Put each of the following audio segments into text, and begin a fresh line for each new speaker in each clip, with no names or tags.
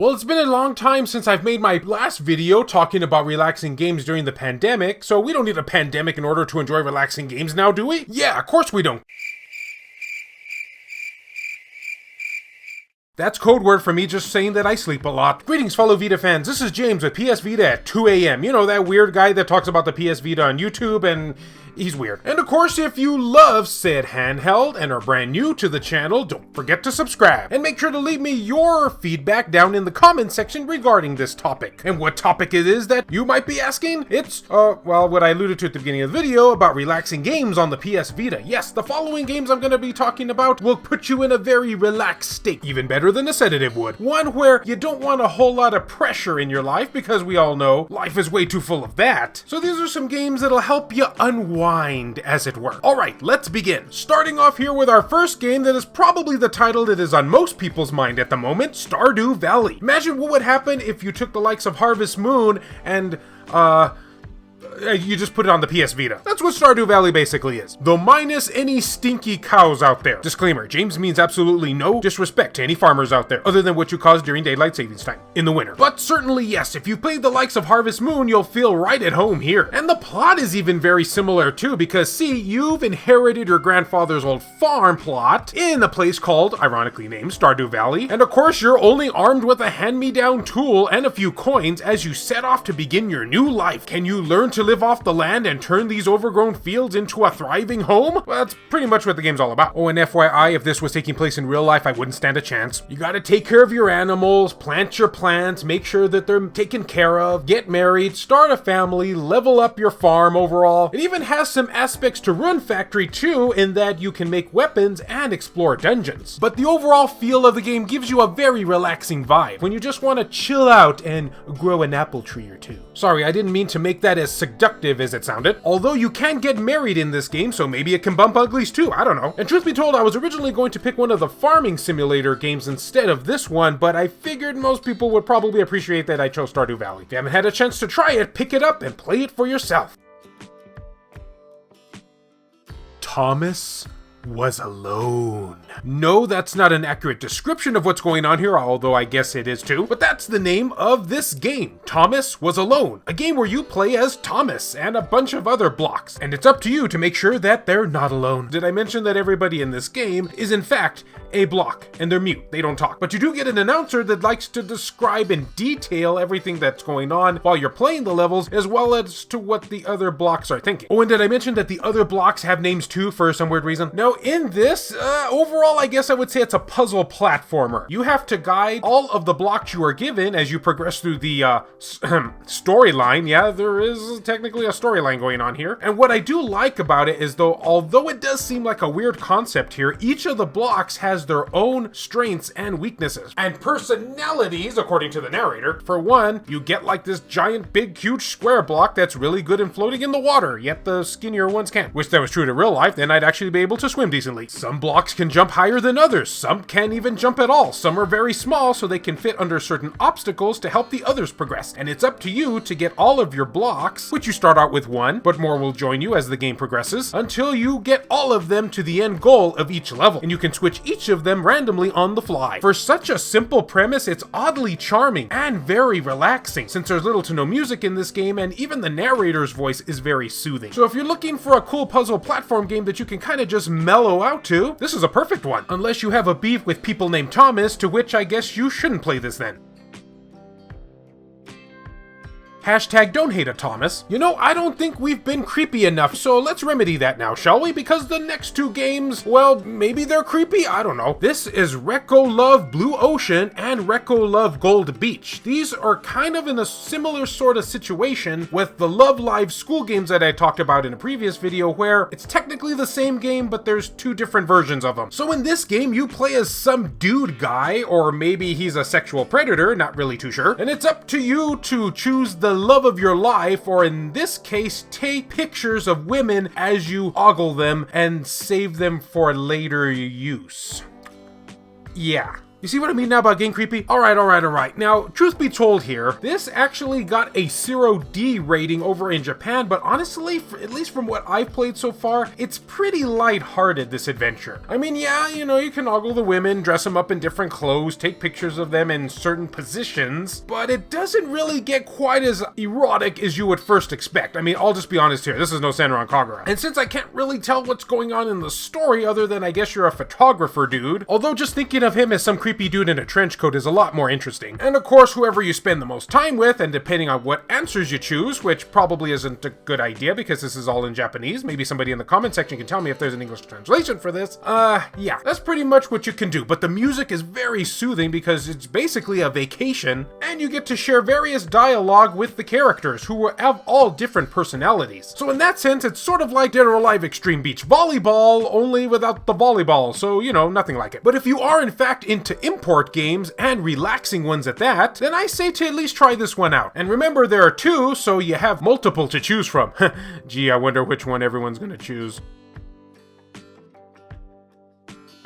Well, it's been a long time since I've made my last video talking about relaxing games during the pandemic, so we don't need a pandemic in order to enjoy relaxing games now, do we? Yeah, of course we don't. That's code word for me just saying that I sleep a lot. Greetings, fellow Vita fans. This is James with PS Vita at 2 a.m. You know, that weird guy that talks about the PS Vita on YouTube, and he's weird. And of course, if you love said handheld and are brand new to the channel, don't forget to subscribe. And make sure to leave me your feedback down in the comment section regarding this topic. And what topic it is that you might be asking? It's, well, what I alluded to at the beginning of the video about relaxing games on the PS Vita. Yes, the following games I'm going to be talking about will put you in a very relaxed state, even better than a sedative would. One where you don't want a whole lot of pressure in your life, because we all know life is way too full of that. So these are some games that'll help you unwind, as it were. Alright, let's begin. Starting off here with our first game that is probably the title that is on most people's mind at the moment, Stardew Valley. Imagine what would happen if you took the likes of Harvest Moon and, you just put it on the PS Vita. That's what Stardew Valley basically is. Though minus any stinky cows out there. Disclaimer, James means absolutely no disrespect to any farmers out there, other than what you cause during daylight savings time, in the winter. But certainly yes, if you played the likes of Harvest Moon, you'll feel right at home here. And the plot is even very similar too, because see, you've inherited your grandfather's old farm plot in a place called, ironically named, Stardew Valley. And of course, you're only armed with a hand-me-down tool and a few coins as you set off to begin your new life. Can you learn to live off the land and turn these overgrown fields into a thriving home? Well, that's pretty much what the game's all about. Oh, and FYI, if this was taking place in real life, I wouldn't stand a chance. You gotta take care of your animals, plant your plants, make sure that they're taken care of, get married, start a family, level up your farm overall. It even has some aspects to Rune Factory too, in that you can make weapons and explore dungeons. But the overall feel of the game gives you a very relaxing vibe, when you just want to chill out and grow an apple tree or two. Sorry, I didn't mean to make that as seductive as it sounded. Although you can get married in this game, so maybe it can bump uglies too, I don't know. And truth be told, I was originally going to pick one of the farming simulator games instead of this one, but I figured most people would probably appreciate that I chose Stardew Valley. If you haven't had a chance to try it, pick it up and play it for yourself. Thomas was alone. No, that's not an accurate description of what's going on here, although I guess it is too. But that's the name of this game. Thomas Was Alone. A game where you play as Thomas and a bunch of other blocks. And it's up to you to make sure that they're not alone. Did I mention that everybody in this game is in fact a block, and they're mute, they don't talk. But you do get an announcer that likes to describe in detail everything that's going on while you're playing the levels, as well as to what the other blocks are thinking. Oh, and did I mention that the other blocks have names too for some weird reason? Now, in this, overall, I guess I would say it's a puzzle platformer. You have to guide all of the blocks you are given as you progress through the storyline. Yeah, there is technically a storyline going on here. And what I do like about it is, though, although it does seem like a weird concept here, each of the blocks has their own strengths and weaknesses and personalities, according to the narrator. For one, you get like this giant, big, huge square block that's really good in floating in the water, yet the skinnier ones can't. Wish that was true to real life, then I'd actually be able to swim decently. Some blocks can jump higher than others, some can't even jump at all, some are very small so they can fit under certain obstacles to help the others progress. And it's up to you to get all of your blocks, which you start out with one, but more will join you as the game progresses, until you get all of them to the end goal of each level. And you can switch each of them randomly on the fly. For such a simple premise, it's oddly charming and very relaxing, since there's little to no music in this game, and even the narrator's voice is very soothing. So if you're looking for a cool puzzle platform game that you can kind of just mellow out to, this is a perfect one. Unless you have a beef with people named Thomas, to which I guess you shouldn't play this then. Hashtag don't hate a Thomas. You know, I don't think we've been creepy enough, so let's remedy that now, shall we? Because the next two games, well, maybe they're creepy, I don't know. This is Reko Love Blue Ocean and Reko Love Gold Beach. These are kind of in a similar sort of situation with the Love Live school games that I talked about in a previous video, where it's technically the same game, but there's two different versions of them. So in this game, you play as some dude guy, or maybe he's a sexual predator, not really too sure, and it's up to you to choose the love of your life, or in this case, take pictures of women as you ogle them and save them for later use. Yeah. You see what I mean now about getting creepy? Alright. Now, truth be told here, this actually got a 0D rating over in Japan, but honestly, at least from what I've played so far, it's pretty lighthearted, this adventure. I mean, yeah, you know, you can ogle the women, dress them up in different clothes, take pictures of them in certain positions, but it doesn't really get quite as erotic as you would first expect. I mean, I'll just be honest here, this is no Senran Kagura. And since I can't really tell what's going on in the story other than I guess you're a photographer dude, although just thinking of him as some creepy dude in a trench coat is a lot more interesting. And of course, whoever you spend the most time with, and depending on what answers you choose, which probably isn't a good idea because this is all in Japanese, maybe somebody in the comment section can tell me if there's an English translation for this, yeah, that's pretty much what you can do. But the music is very soothing because it's basically a vacation, and you get to share various dialogue with the characters who have all different personalities. So in that sense, it's sort of like Dead or Alive Extreme Beach Volleyball, only without the volleyball, so you know, nothing like it. But if you are in fact into import games, and relaxing ones at that, then I say to at least try this one out. And remember, there are two, so you have multiple to choose from. Gee, I wonder which one everyone's gonna choose.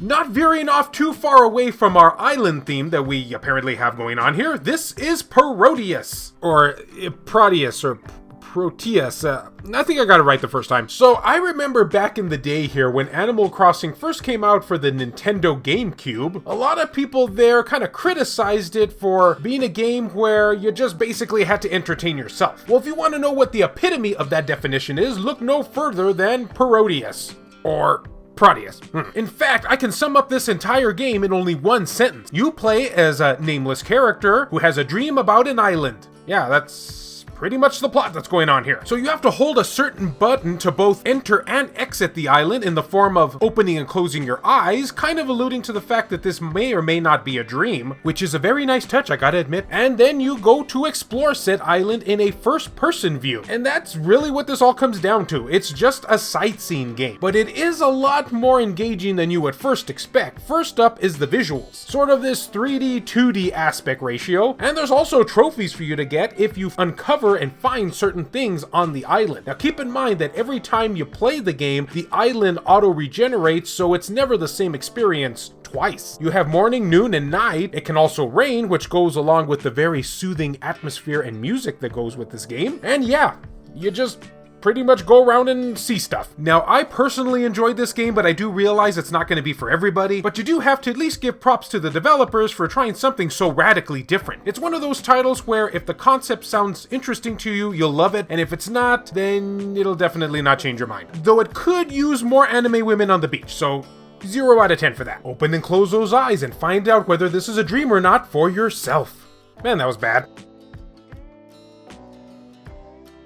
Not veering off too far away from our island theme that we apparently have going on here, this is Proteus, or Proteus, or Proteus. I think I got it right the first time. So I remember back in the day here when Animal Crossing first came out for the Nintendo GameCube, a lot of people there kind of criticized it for being a game where you just basically had to entertain yourself. Well, if you want to know what the epitome of that definition is, look no further than Proteus, or Proteus. In fact, I can sum up this entire game in only one sentence. You play as a nameless character who has a dream about an island. Yeah, that's pretty much the plot that's going on here. So you have to hold a certain button to both enter and exit the island in the form of opening and closing your eyes, kind of alluding to the fact that this may or may not be a dream, which is a very nice touch, I gotta admit. And then you go to explore said island in a first-person view. And that's really what this all comes down to. It's just a sightseeing game, but it is a lot more engaging than you would first expect. First up is the visuals, sort of this 3D, 2D aspect ratio, and there's also trophies for you to get if you uncover and find certain things on the island. Now keep in mind that every time you play the game, the island auto-regenerates, so it's never the same experience twice. You have morning, noon, and night. It can also rain, which goes along with the very soothing atmosphere and music that goes with this game. And yeah, you just pretty much go around and see stuff. Now, I personally enjoyed this game, but I do realize it's not going to be for everybody, but you do have to at least give props to the developers for trying something so radically different. It's one of those titles where if the concept sounds interesting to you, you'll love it, and if it's not, then it'll definitely not change your mind. Though it could use more anime women on the beach, so 0 out of 10 for that. Open and close those eyes and find out whether this is a dream or not for yourself. Man, that was bad.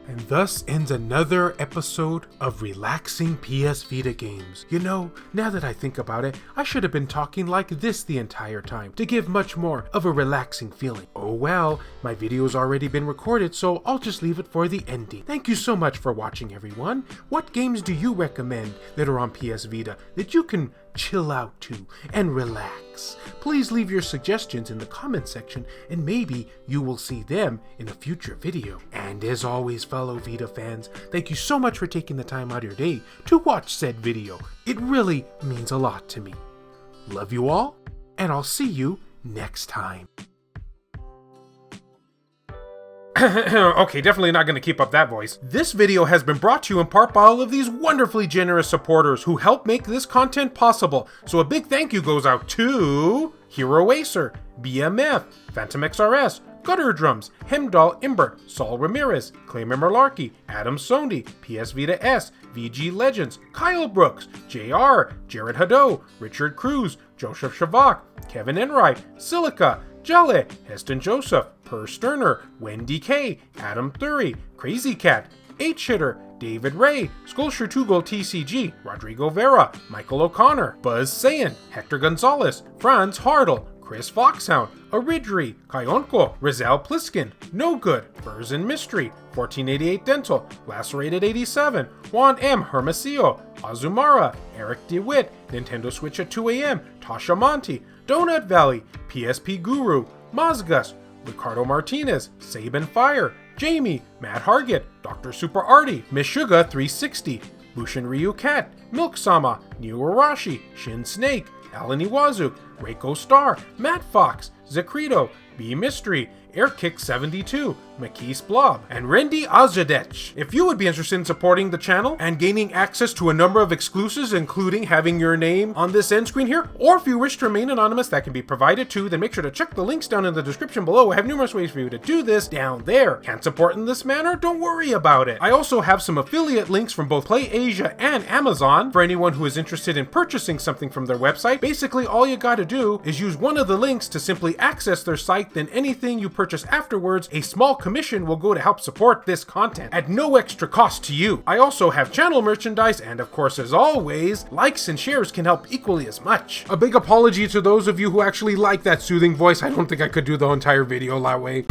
And thus ends another episode of Relaxing PS Vita Games. You know, now that I think about it, I should have been talking like this the entire time to give much more of a relaxing feeling. Oh well, my video's already been recorded, so I'll just leave it for the ending. Thank you so much for watching, everyone. What games do you recommend that are on PS Vita that you can chill out to and relax? Please leave your suggestions in the comment section and maybe you will see them in a future video. And as always, fellow Vita fans, thank you so much for taking the time out of your day to watch said video. It really means a lot to me. Love you all, and I'll see you next time. Okay, definitely not going to keep up that voice. This video has been brought to you in part by all of these wonderfully generous supporters who help make this content possible. So a big thank you goes out to Hero Acer, BMF, Phantom XRS, Gutter Drums, Hemdall Imbert, Saul Ramirez, Clayman Merlarkey, Adam Sondi, PS Vita S, VG Legends, Kyle Brooks, JR, Jared Haddo, Richard Cruz, Joseph Shavak, Kevin Enright, Silica, Jelle, Heston Joseph, Per Sterner, Wendy K, Adam Thury, Crazy Cat, H-Hitter, David Ray, Skulshire 2 Gold TCG, Rodrigo Vera, Michael O'Connor, Buzz Sayan, Hector Gonzalez, Franz Hartle, Chris Foxhound, Aridri, Kayonko, Rizal Pliskin, No Good, Burrs and Mystery, 1488 Dental, Lacerated 87, Juan M. Hermosillo, Azumara, Eric DeWitt, Nintendo Switch at 2 AM, Tasha Monty, Donut Valley, PSP Guru, Mazgus, Ricardo Martinez, Saban Fire, Jamie, Matt Hargett, Dr. Super Artie, Mishuga 360, Bushin Ryu Cat, Milk Sama, Neo Arashi, Shin Snake, Alan Iwazuk, Reiko Star, Matt Fox, Zecrito, B Mystery, Airkick72, Makis Blob, and Randy Azadech. If you would be interested in supporting the channel and gaining access to a number of exclusives, including having your name on this end screen here, or if you wish to remain anonymous, that can be provided too, then make sure to check the links down in the description below. I have numerous ways for you to do this down there. Can't support in this manner? Don't worry about it. I also have some affiliate links from both PlayAsia and Amazon for anyone who is interested in purchasing something from their website. Basically, all you gotta do is use one of the links to simply access their site, then anything you purchase afterwards, a small commission will go to help support this content at no extra cost to you. I also have channel merchandise, and of course, as always, likes and shares can help equally as much. A big apology to those of you who actually like that soothing voice. I don't think I could do the entire video that way.